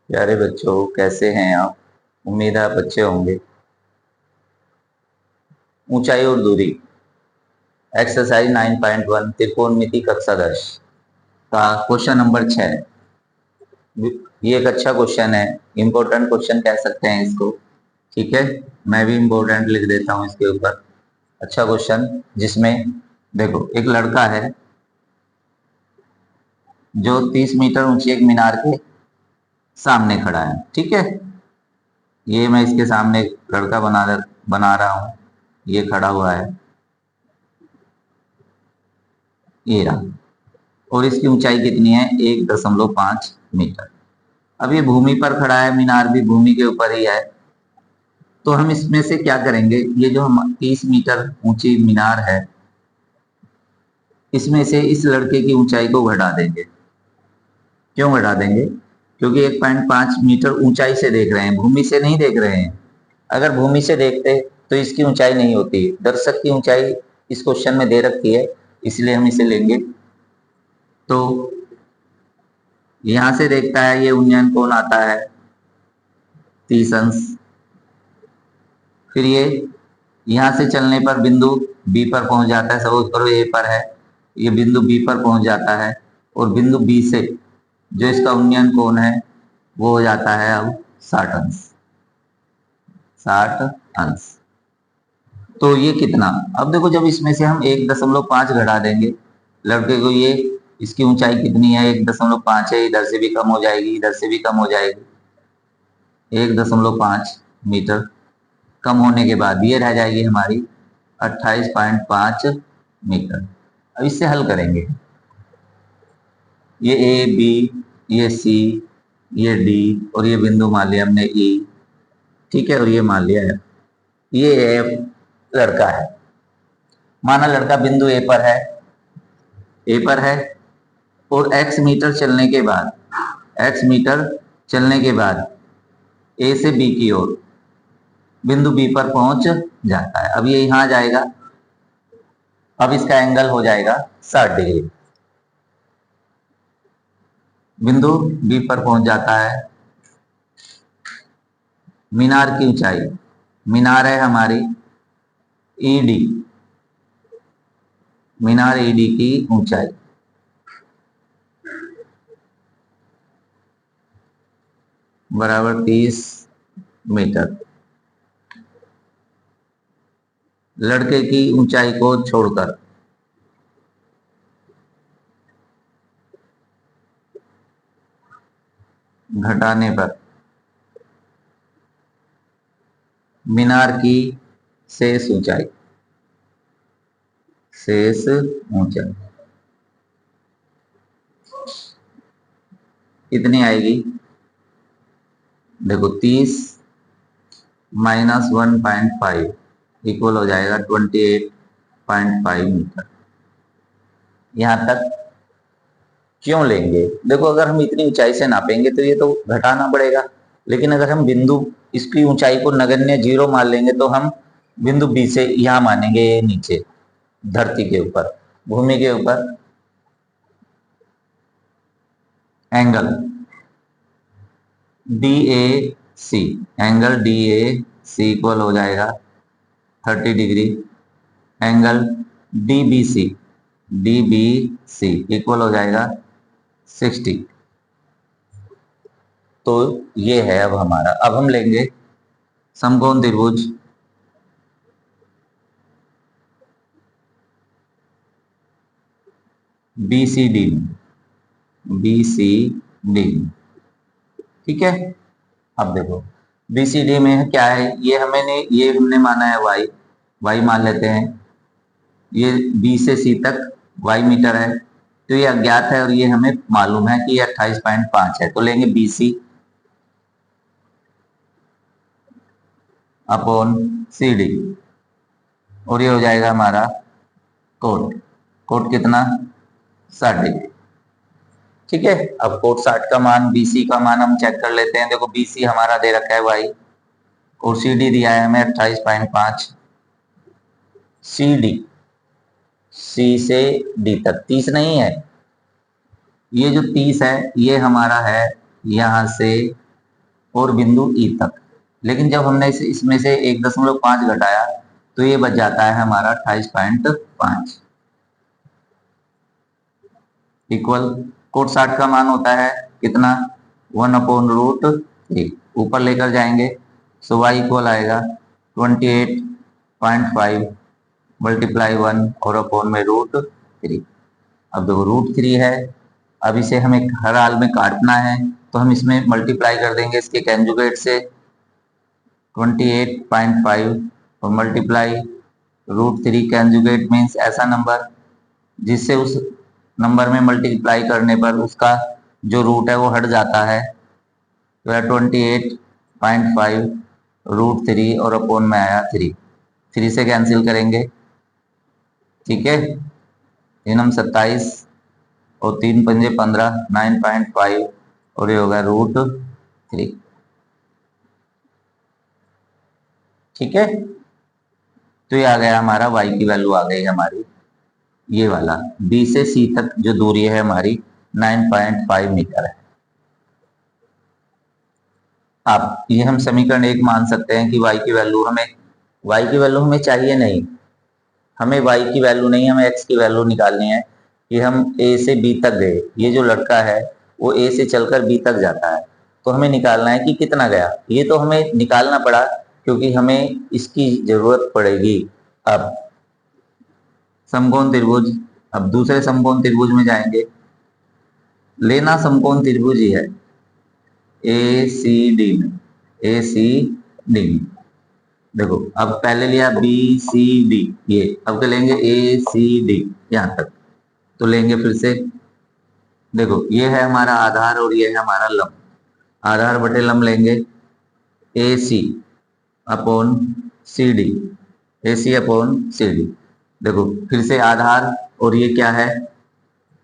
प्यारे बच्चों, कैसे हैं आप? उम्मीद है आप अच्छे होंगे। ऊंचाई और दूरी, एक्सरसाइज 9.1 त्रिकोणमिति कक्षा 10 का क्वेश्चन नंबर 6। ये एक अच्छा क्वेश्चन है, इम्पोर्टेंट क्वेश्चन कह सकते हैं इसको। ठीक है, मैं भी इम्पोर्टेंट लिख देता हूँ इसके ऊपर। अच्छा क्वेश्चन, जिसमें देखो एक लड़का है जो 30 मीटर ऊंची एक मीनार के सामने खड़ा है। ठीक है, ये मैं इसके सामने एक लड़का बना रहा हूँ। ये खड़ा हुआ है, ये रहा। और इसकी ऊंचाई कितनी है? 1.5 मीटर। अब ये भूमि पर खड़ा है, मीनार भी भूमि के ऊपर ही है। तो हम इसमें से क्या करेंगे? ये जो हम 30 मीटर ऊंची मीनार है, इसमें से इस लड़के की ऊंचाई को घटा देंगे। क्यों घटा देंगे? क्योंकि 1.5 मीटर ऊंचाई से देख रहे हैं, भूमि से नहीं देख रहे हैं। अगर भूमि से देखते तो इसकी ऊंचाई नहीं होती। दर्शक की ऊंचाई इस क्वेश्चन में दे रखी है, इसलिए हम इसे लेंगे। तो यहां से देखता है, ये उन्नयन कोण आता है 30 अंश। फिर ये यहां से चलने पर बिंदु बी पर पहुंच जाता है। सपोज करो ए पर है, ये बिंदु बी पर पहुंच जाता है। और बिंदु बी से जो इसका उन्नयन कोण है वो हो जाता है अब 60 अंश। 60 अंश। तो ये कितना? अब देखो, जब इसमें से हम 1.5 घटा देंगे लड़के को, ये इसकी ऊंचाई कितनी है? 1.5 है। इधर से भी कम हो जाएगी, इधर से भी कम हो जाएगी। 1.5 मीटर कम होने के बाद ये रह जाएगी हमारी 28.5 मीटर। अब इससे हल करेंगे। ये ए बी, ये सी, ये डी, और ये बिंदु मान लिया हमने ई। ठीक है, और ये मान लिया है ये लड़का है। माना लड़का बिंदु ए पर है, ए पर है, और एक्स मीटर चलने के बाद, एक्स मीटर चलने के बाद ए से बी की ओर बिंदु बी पर पहुंच जाता है। अब ये यहां जाएगा, अब इसका एंगल हो जाएगा 60 डिग्री। बिंदु बी पर पहुंच जाता है। मीनार की ऊंचाई, मीनार है हमारी ईडी, मीनार ईडी की ऊंचाई बराबर 30 मीटर। लड़के की ऊंचाई को छोड़कर घटाने पर मीनार की शेष ऊंचाई, शेष ऊंचाई कितनी आएगी? देखो 30 माइनस 1.5 इक्वल हो जाएगा 28.5 मीटर। यहां तक क्यों लेंगे? देखो, अगर हम इतनी ऊंचाई से नापेंगे तो ये तो घटाना पड़ेगा। लेकिन अगर हम बिंदु इसकी ऊंचाई को नगण्य 0 मान लेंगे तो हम बिंदु बी से यहां मानेंगे, नीचे धरती के ऊपर, भूमि के ऊपर। Angle D A C, angle D A C equal हो जाएगा 30 degree. Angle D B C, D B C equal हो जाएगा 60। तो ये है अब हमारा। अब हम लेंगे समकोण त्रिभुज B C D, B C D. ठीक है, अब देखो बी सी डी में क्या है? ये हमने माना है वाई, वाई मान लेते हैं। ये बी से सी तक वाई मीटर है, तो ये अज्ञात है और ये हमें मालूम है कि ये 28.5 है। तो लेंगे B C upon C D, और ये हो जाएगा हमारा कोट। कोट कितना? 60 डिग्री। ठीक है, अब कोट 60 का मान, बीसी का मान हम चेक कर लेते हैं। देखो बीसी हमारा दे रखा है वाई, और सी डी दिया है हमें 28.5। सी डी, सी से डी तक 30 नहीं है, ये जो 30 है ये हमारा है यहां से और बिंदु ई तक। लेकिन जब हमने इसमें से 1.5 घटाया तो ये बच जाता है हमारा 28.5 इक्वल कोट 60 का मान होता है कितना 1/√3 ऊपर लेकर जाएंगे। सो y इक्वल आएगा 28.5 मल्टीप्लाई 1 और अपॉन में √3। अब देखो √3 है, अब इसे हमें हर हाल में काटना है तो हम इसमें मल्टीप्लाई कर देंगे इसके कंजुगेट से 28.5 और मल्टीप्लाई √3 कंजुगेट मीन्स ऐसा नंबर जिससे उस नंबर में मल्टीप्लाई करने पर उसका जो रूट है वो हट जाता है। तो 28.5 √3 और अपॉन में आया 3 से कैंसिल करेंगे, ठीक है। 3 27 और 3 पंजे 15 9.5 और ये होगा √3, ठीक है। तो ये आ गया हमारा y की वैल्यू आ गई हमारी, ये वाला B से C तक जो दूरी है हमारी 9.5 मीटर है। आप ये हम समीकरण 1 मान सकते हैं कि y की वैल्यू हमें चाहिए नहीं, हमें y की वैल्यू नहीं, हमें x की वैल्यू निकालनी है कि हम A से B तक गए। ये जो लड़का है वो A से चलकर B तक जाता है तो हमें निकालना है कि कितना गया। ये तो हमें निकालना पड़ा क्योंकि हमें इसकी जरूरत पड़ेगी। अब समकोण त्रिभुज, अब दूसरे समकोण त्रिभुज में जाएंगे। लेना समकोण त्रिभुज ही है ACD में, ACD में देखो अब पहले लिया BCD, ये अब क्या लेंगे ACD यहां तक। तो लेंगे फिर से, देखो ये है हमारा आधार और ये है हमारा लंब। आधार बटे लंब लेंगे AC upon CD, AC upon CD। देखो फिर से आधार और ये क्या है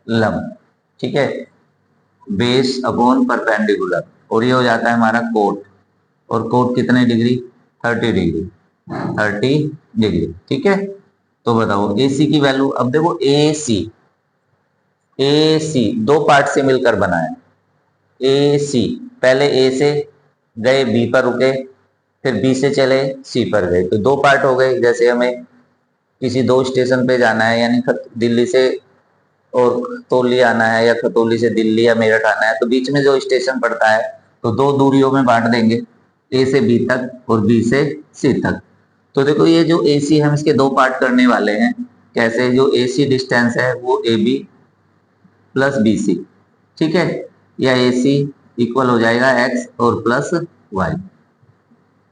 लंब, ठीक है। बेस अपॉन परपेंडिकुलर और ये हो जाता है हमारा कोट, और कोट कितने डिग्री 30 डिग्री, 30 डिग्री, ठीक है। तो बताओ AC की वैल्यू, अब देखो AC दो पार्ट से मिलकर बना है। AC पहले A से गए B पर रुके, फिर B से चले C पर गए, तो दो पार्ट हो गए। जैसे हमें किसी दो स्टेशन पे जाना है, यानी दिल्ली से और खतौली आना है या खतौली से दिल्ली या मेरठ आना है, तो बीच में जो स्टेशन पड़ता है तो दो दूरियों में बांट देंगे, A से B तक और B से C तक। तो देखो ये जो AC हम इसके दो पार्ट करने वाले हैं, कैसे, जो AC डिस्टेंस है वो AB प्लस BC, ठीक है, या AC इक्वल हो जाएगा x और प्लस y।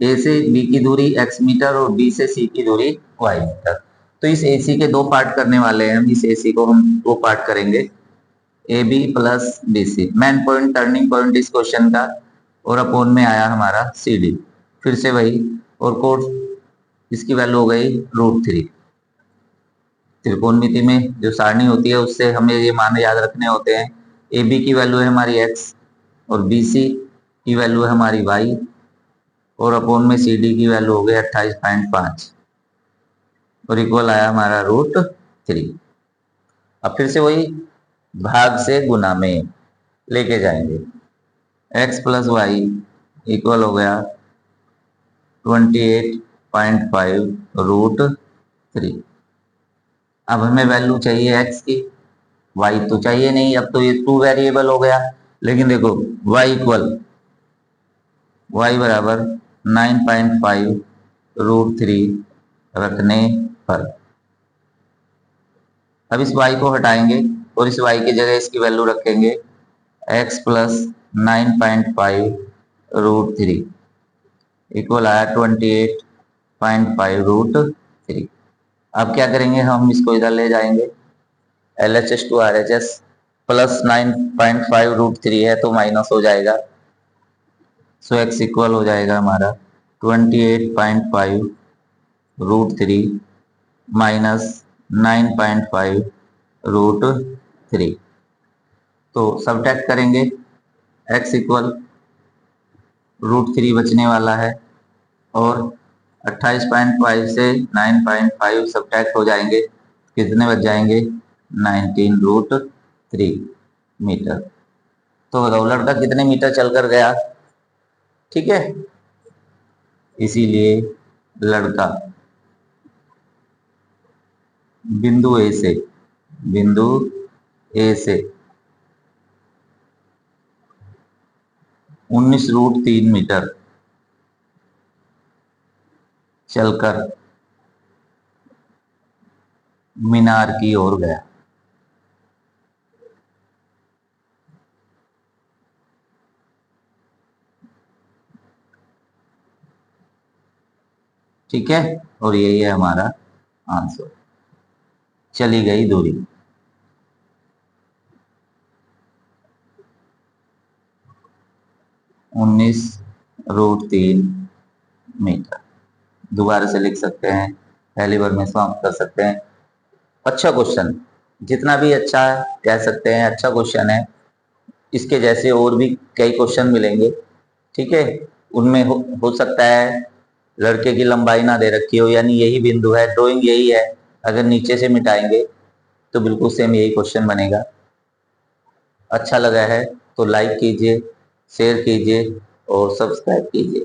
A से B की दूरी x मीटर और B से C की दूरी y मीटर। तो इस AC के दो पार्ट करने वाले हैं हम, इस AC को हम दो पार्ट करेंगे AB plus BC। Main point turning point इस क्वेश्चन का, और अपॉन में आया हमारा CD, फिर से वही, और कोट इसकी वैल्यू हो गई √3। त्रिकोणमिति में जो सारणी होती है उससे हमें ये मान याद रखने होते हैं। AB की वैल्यू है हमारी x और BC की वैल्यू है हमारी y, और अपॉन में CD की वैल्यू हो गई 28.5 और इक्वल आया हमारा √3। अब फिर से वही भाग से गुना में लेके जाएंगे, x प्लस वाई इक्वल हो गया 28.5 √3। अब हमें वैल्यू चाहिए x की, y तो चाहिए नहीं, अब तो ये 2 वेरिएबल हो गया। लेकिन देखो y बराबर 9.5 √3 रखने पर, अब इस y को हटाएंगे और इस y की जगह इसकी वैल्यू रखेंगे x प्लस 9.5 √3 इक्वल आया 28.5 √3। अब क्या करेंगे, हम इसको इधर ले जाएंगे, LHS टू RHS, प्लस 9.5 √3 है तो माइनस हो जाएगा। सो x इक्वल हो जाएगा हमारा 28.5 √3 माइनस 9.5 √3। तो सब्ट्रैक्ट करेंगे, x इक्वल √3 बचने वाला है, और 28.5 से 9.5 सब्ट्रैक्ट हो जाएंगे, कितने बच जाएंगे 19 √3 मीटर। तो बताओ लड़का कितने मीटर चलकर गया, ठीक है, इसीलिए लड़का बिंदु ए से 19√3 मीटर चलकर मीनार की ओर गया। ठीक है, और यही है हमारा आंसर। चली गई दूरी 19√3 मीटर। दोबारा से लिख सकते हैं, पहली बार में समाप्त कर सकते हैं। अच्छा क्वेश्चन, जितना भी अच्छा है कह सकते हैं, अच्छा क्वेश्चन है। इसके जैसे और भी कई क्वेश्चन मिलेंगे, ठीक है। उनमें हो सकता है लड़के की लंबाई ना दे रखी हो, यानी यही बिंदु है, ड्राइंग यही है, अगर नीचे से मिटाएंगे तो बिल्कुल सेम यही क्वेश्चन बनेगा। अच्छा लगा है तो लाइक कीजिए, शेयर कीजिए और सब्सक्राइब कीजिए।